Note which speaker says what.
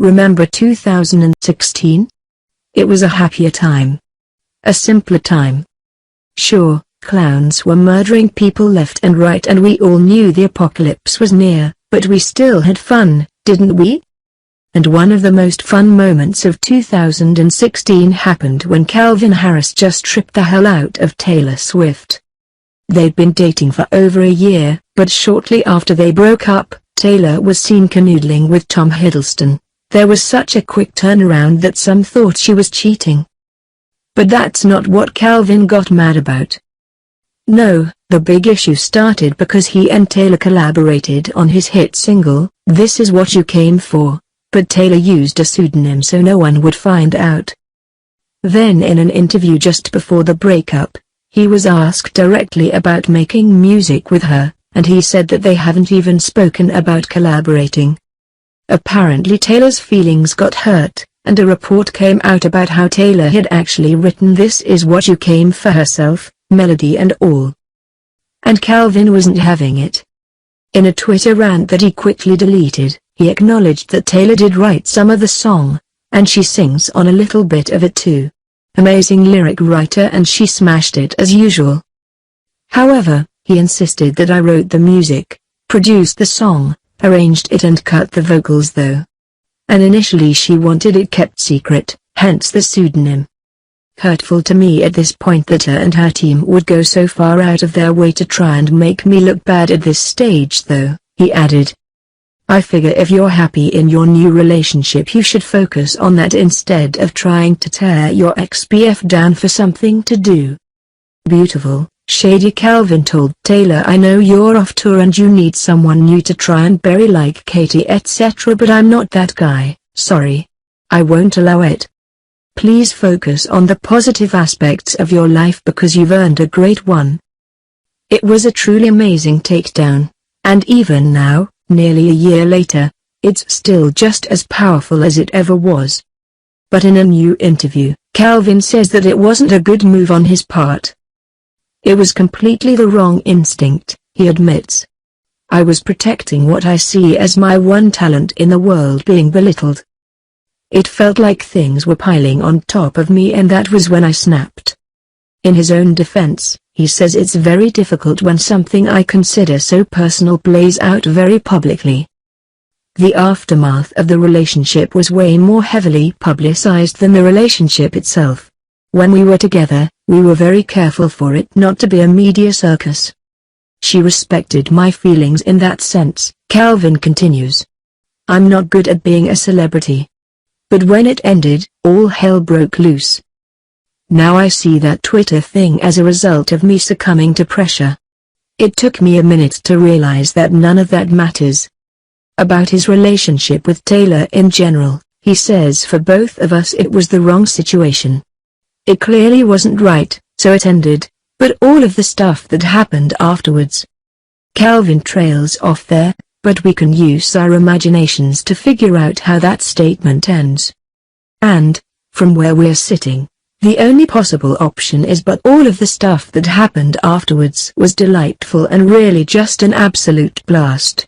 Speaker 1: Remember 2016? It was a happier time. A simpler time. Sure, clowns were murdering people left and right and we all knew the apocalypse was near, but we still had fun, didn't we? And one of the most fun moments of 2016 happened when Calvin Harris just tripped the hell out of Taylor Swift. They'd been dating for over a year, but shortly after they broke up, Taylor was seen canoodling with Tom Hiddleston. There was such a quick turnaround that some thought she was cheating. But that's not what Calvin got mad about. No, the big issue started because he and Taylor collaborated on his hit single, This Is What You Came For, but Taylor used a pseudonym so no one would find out. Then in an interview just before the breakup, he was asked directly about making music with her, and he said that they haven't even spoken about collaborating. Apparently Taylor's feelings got hurt, and a report came out about how Taylor had actually written This Is What You Came For herself, melody and all. And Calvin wasn't having it. In a Twitter rant that he quickly deleted, he acknowledged that Taylor did write some of the song, and she sings on a little bit of it too. Amazing lyric writer and she smashed it as usual. However, he insisted that I wrote the music, produced the song, arranged it and cut the vocals though. And initially she wanted it kept secret, hence the pseudonym. Hurtful to me at this point that her and her team would go so far out of their way to try and make me look bad at this stage though, he added. I figure if you're happy in your new relationship you should focus on that instead of trying to tear your ex-BF down for something to do. Beautiful, shady Calvin told Taylor, I know you're off tour and you need someone new to try and bury like Katie etc, but I'm not that guy, sorry. I won't allow it. Please focus on the positive aspects of your life because you've earned a great one. It was a truly amazing takedown, and even now, nearly a year later, it's still just as powerful as it ever was. But in a new interview, Calvin says that it wasn't a good move on his part. It was completely the wrong instinct, he admits. I was protecting what I see as my one talent in the world being belittled. It felt like things were piling on top of me and that was when I snapped. In his own defense, he says it's very difficult when something I consider so personal plays out very publicly. The aftermath of the relationship was way more heavily publicized than the relationship itself. When we were together, we were very careful for it not to be a media circus. She respected my feelings in that sense, Calvin continues. I'm not good at being a celebrity. But when it ended, all hell broke loose. Now I see that Twitter thing as a result of me succumbing to pressure. It took me a minute to realize that none of that matters. About his relationship with Taylor in general, he says for both of us it was the wrong situation. It clearly wasn't right, so it ended, but all of the stuff that happened afterwards. Calvin trails off there, but we can use our imaginations to figure out how that statement ends. And, from where we're sitting, the only possible option is but all of the stuff that happened afterwards was delightful and really just an absolute blast.